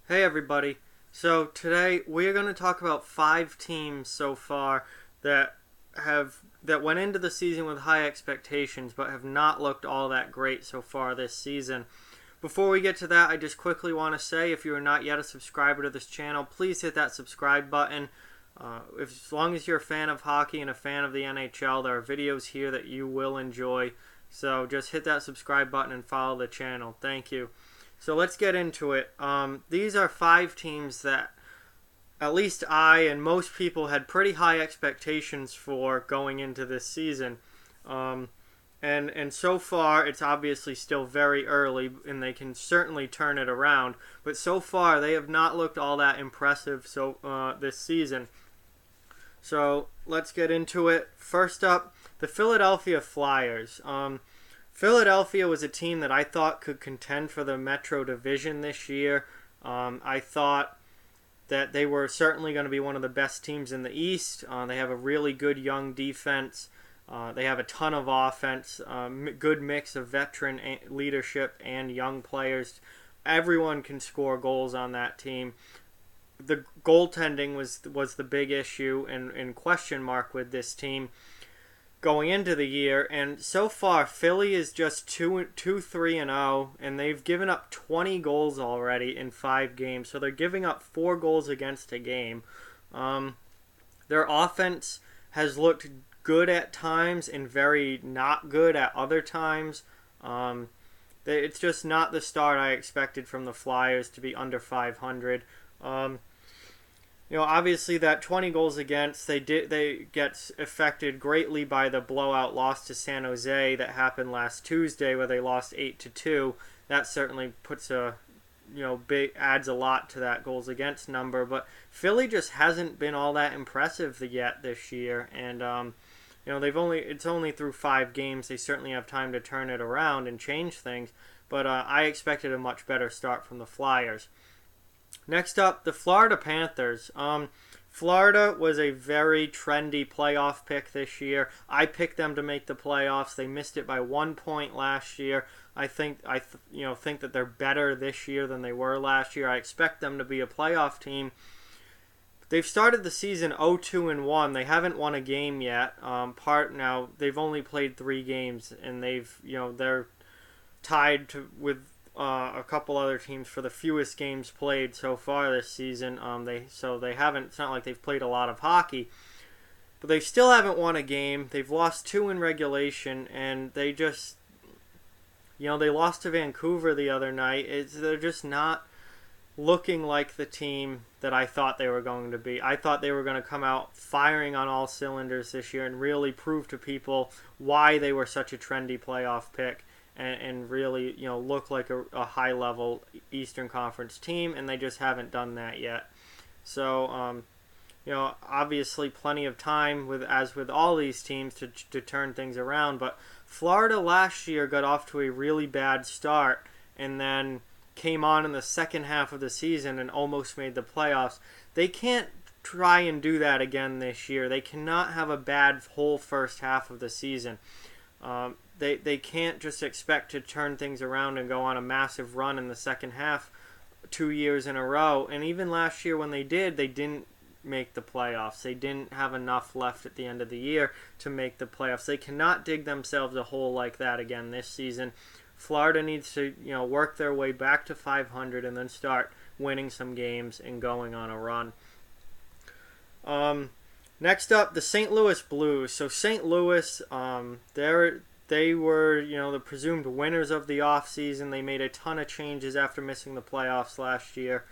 Hey everybody. So today we are going to talk about 5 teams so far that went into the season with high expectations but have not looked all that great so far this season. Before we get to that, I just quickly want to say if you are not yet a subscriber to this channel, please hit that subscribe button. As long as you're a fan of hockey and a fan of the NHL, there are videos here that you will enjoy. So just hit that subscribe button and follow the channel. Thank you. So let's get into it. These are 5 teams that at least I and most people had pretty high expectations for going into this season. And so far, it's obviously still very early, and they can certainly turn it around. But so far, they have not looked all that impressive this season. So let's get into it. First up, the Philadelphia Flyers. Philadelphia was a team that I thought could contend for the Metro Division this year. I thought that they were certainly going to be one of the best teams in the East. They have a really good young defense. They have a ton of offense, good mix of veteran leadership and young players. Everyone can score goals on that team. The goaltending was the big issue and question mark with this team going into the year, and so far Philly is just 2-3-0, and they've given up 20 goals already in 5 games. So they're giving up 4 goals against a game. Their offense has looked good at times and very not good at other times. It's just not the start I expected from the Flyers to be under 500. Obviously that 20 goals against, they get affected greatly by the blowout loss to San Jose that happened last Tuesday, where they lost 8-2. That certainly puts adds a lot to that goals against number. But Philly just hasn't been all that impressive yet this year, and it's only through 5 games. They certainly have time to turn it around and change things. But I expected a much better start from the Flyers. Next up, the Florida Panthers. Florida was a very trendy playoff pick this year. I picked them to make the playoffs. They missed it by 1 point last year. I think that they're better this year than they were last year. I expect them to be a playoff team. They've started the season 0-2-1. They haven't won a game yet. Now they've only played 3 games, and they're tied with a couple other teams for the fewest games played so far this season. They haven't. It's not like they've played a lot of hockey, but they still haven't won a game. They've lost 2 in regulation, and they lost to Vancouver the other night. They're just not looking like the team that I thought they were going to be. I thought they were going to come out firing on all cylinders this year and really prove to people why they were such a trendy playoff pick. And really, look like a high-level Eastern Conference team, and they just haven't done that yet. So, obviously plenty of time, as with all these teams, to turn things around. But Florida last year got off to a really bad start and then came on in the second half of the season and almost made the playoffs. They can't try and do that again this year. They cannot have a bad whole first half of the season. They can't just expect to turn things around and go on a massive run in the second half 2 years in a row. And even last year when they didn't make the playoffs. They didn't have enough left at the end of the year to make the playoffs. They cannot dig themselves a hole like that again this season. Florida needs to work their way back to 500 and then start winning some games and going on a run. Next up, the St. Louis Blues. So St. Louis, they were, the presumed winners of the offseason. They made a ton of changes after missing the playoffs last year.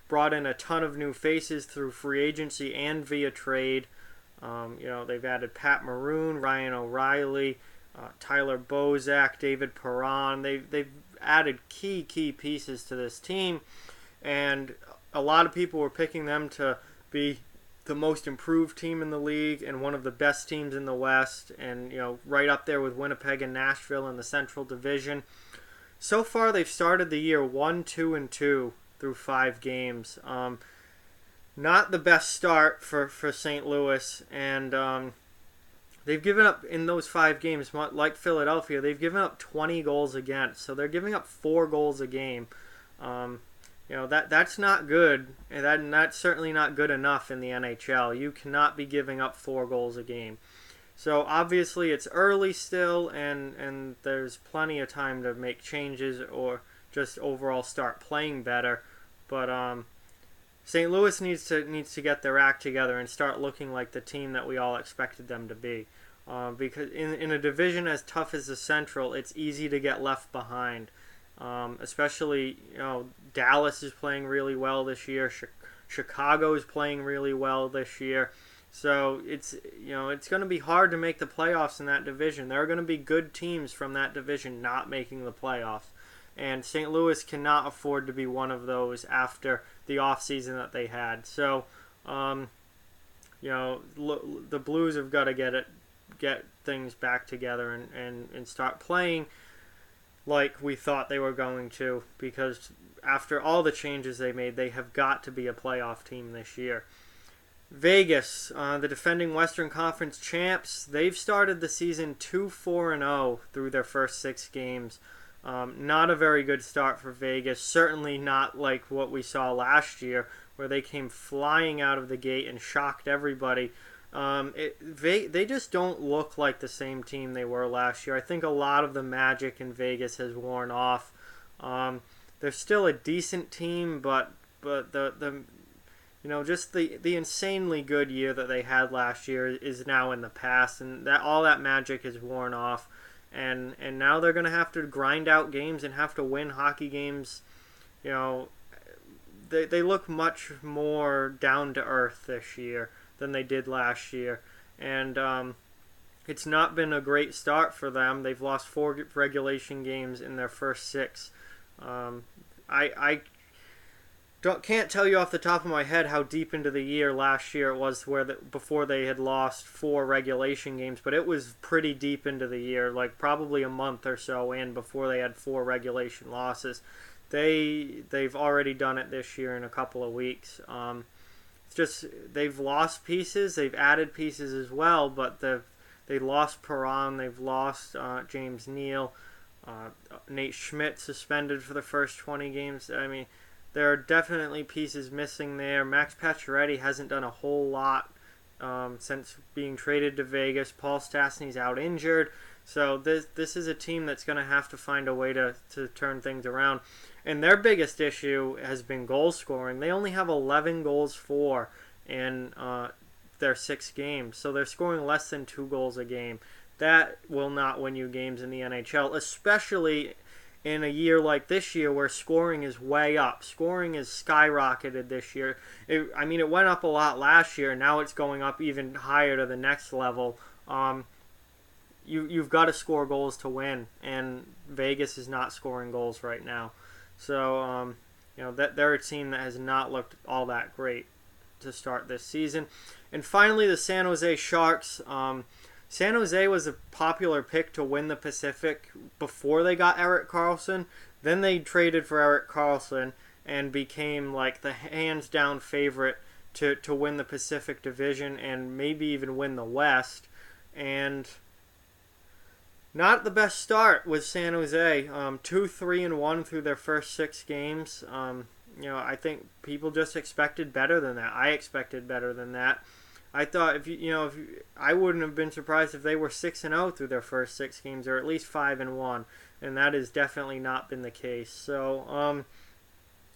Brought in a ton of new faces through free agency and via trade. They've added Pat Maroon, Ryan O'Reilly, Tyler Bozak, David Perron. They've added key pieces to this team, and a lot of people were picking them to be the most improved team in the league and one of the best teams in the West, and right up there with Winnipeg and Nashville in the Central Division. So far, they've started the year 1-2-2 through 5 games. Not the best start for St. Louis, and they've given up in those 5 games, like Philadelphia. They've given up 20 goals against, so they're giving up 4 goals a game. That's not good, and that's certainly not good enough in the NHL. You cannot be giving up 4 goals a game. So obviously it's early still, and there's plenty of time to make changes or just overall start playing better. But St. Louis needs to get their act together and start looking like the team that we all expected them to be. Because in a division as tough as the Central, it's easy to get left behind. Especially, Dallas is playing really well this year. Chicago is playing really well this year. So it's going to be hard to make the playoffs in that division. There are going to be good teams from that division not making the playoffs. And St. Louis cannot afford to be one of those after the offseason that they had. So, the Blues have got to get things back together and start playing like we thought they were going to, because after all the changes they made, they have got to be a playoff team this year. Vegas, the defending Western Conference champs, they've started the season 2-4-0 through their first 6 games. Not a very good start for Vegas. Certainly not like what we saw last year, where they came flying out of the gate and shocked everybody. They just don't look like the same team they were last year. I think a lot of the magic in Vegas has worn off. They're still a decent team, but just the insanely good year that they had last year is now in the past, and that all that magic is worn off. And now they're going to have to grind out games and have to win hockey games. They look much more down to earth this year than they did last year. And it's not been a great start for them. They've lost 4 regulation games in their first 6. I can't tell you off the top of my head how deep into the year last year it was before they had lost 4 regulation games, but it was pretty deep into the year, like probably a month or so in before they had 4 regulation losses. They've already done it this year in a couple of weeks. It's just they've lost pieces, they've added pieces as well, but they lost Perron, they've lost James Neal, Nate Schmidt suspended for the first 20 games. I mean, there are definitely pieces missing there. Max Pacioretty hasn't done a whole lot since being traded to Vegas. Paul Stastny's out injured. So this is a team that's going to have to find a way to turn things around. And their biggest issue has been goal scoring. They only have 11 goals for in their 6 games. So they're scoring less than 2 goals a game. That will not win you games in the NHL, especially in a year like this year where scoring is way up. Scoring is skyrocketed this year. It went up a lot last year. Now it's going up even higher to the next level. You've got to score goals to win, and Vegas is not scoring goals right now. So, that they're a team that has not looked all that great to start this season. And finally, the San Jose Sharks. San Jose was a popular pick to win the Pacific before they got Erik Karlsson. Then they traded for Erik Karlsson and became like the hands-down favorite to win the Pacific Division and maybe even win the West. And not the best start with San Jose. 2-3-1 through their first 6 games. I think people just expected better than that. I expected better than that. I thought I wouldn't have been surprised if they were 6-0 through their first 6 games, or at least 5-1, and that has definitely not been the case. So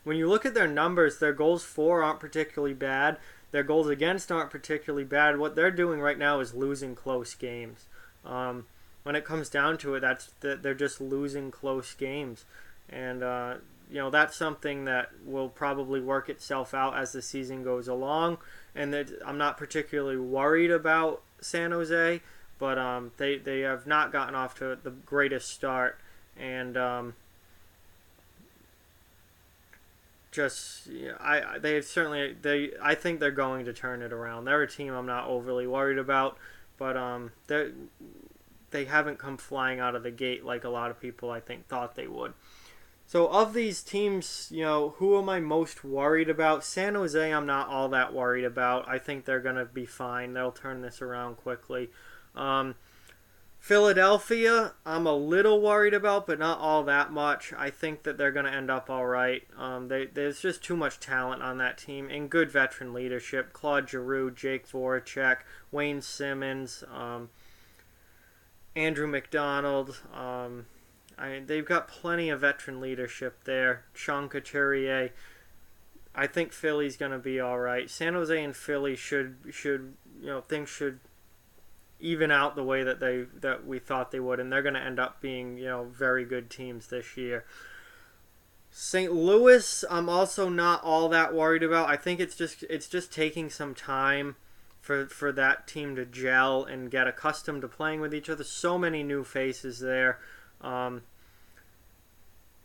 when you look at their numbers, their goals for aren't particularly bad. Their goals against aren't particularly bad. What they're doing right now is losing close games. When it comes down to it, they're just losing close games, and that's something that will probably work itself out as the season goes along. And that I'm not particularly worried about San Jose, but they have not gotten off to the greatest start, and I think they're going to turn it around. They're a team I'm not overly worried about, but they haven't come flying out of the gate like a lot of people I think thought they would. So of these teams, who am I most worried about? San Jose I'm not all that worried about. I think they're going to be fine. They'll turn this around quickly. Philadelphia, I'm a little worried about, but not all that much. I think that they're going to end up all right. There's just too much talent on that team and good veteran leadership. Claude Giroux, Jake Voracek, Wayne Simmons, Andrew McDonald. They've got plenty of veteran leadership there. Sean Couturier. I think Philly's going to be all right. San Jose and Philly should things should even out the way that we thought they would, and they're going to end up being very good teams this year. St. Louis, I'm also not all that worried about. I think it's just taking some time for that team to gel and get accustomed to playing with each other. So many new faces there.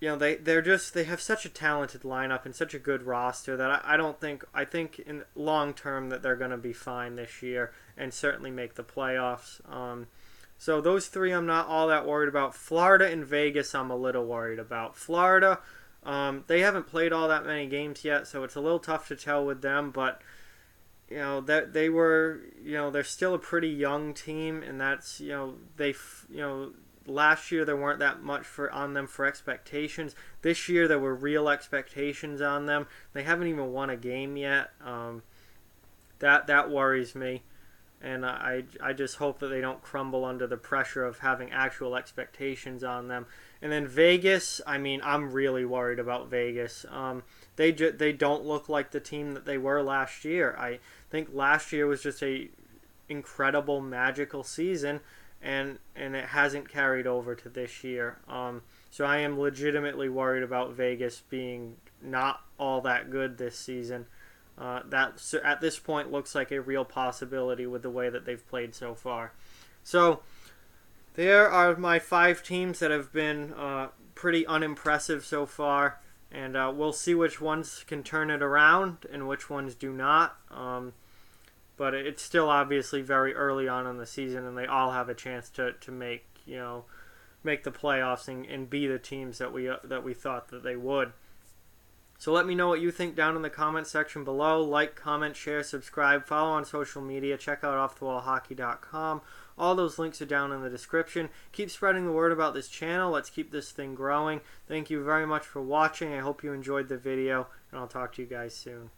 They have such a talented lineup and such a good roster that I think in long term that they're going to be fine this year and certainly make the playoffs. So those three I'm not all that worried about. Florida and Vegas I'm a little worried about. Florida, they haven't played all that many games yet, so it's a little tough to tell with them, but that they're still a pretty young team, and that's last year there weren't that much on them for expectations. This year there were real expectations on them. They haven't even won a game yet. That worries me, and I just hope that they don't crumble under the pressure of having actual expectations on them. And then Vegas, I'm really worried about Vegas. They don't look like the team that they were last year. I think last year was just a incredible, magical season, and it hasn't carried over to this year. So I am legitimately worried about Vegas being not all that good this season. That at this point looks like a real possibility with the way that they've played so far. So there are my 5 teams that have been pretty unimpressive so far, and we'll see which ones can turn it around and which ones do not. But it's still obviously very early on in the season, and they all have a chance to make the playoffs and be the teams that we thought that they would. So let me know what you think down in the comment section below. Like, comment, share, subscribe, follow on social media, check out offthewallhockey.com. All those links are down in the description. Keep spreading the word about this channel. Let's keep this thing growing. Thank you very much for watching. I hope you enjoyed the video, and I'll talk to you guys soon.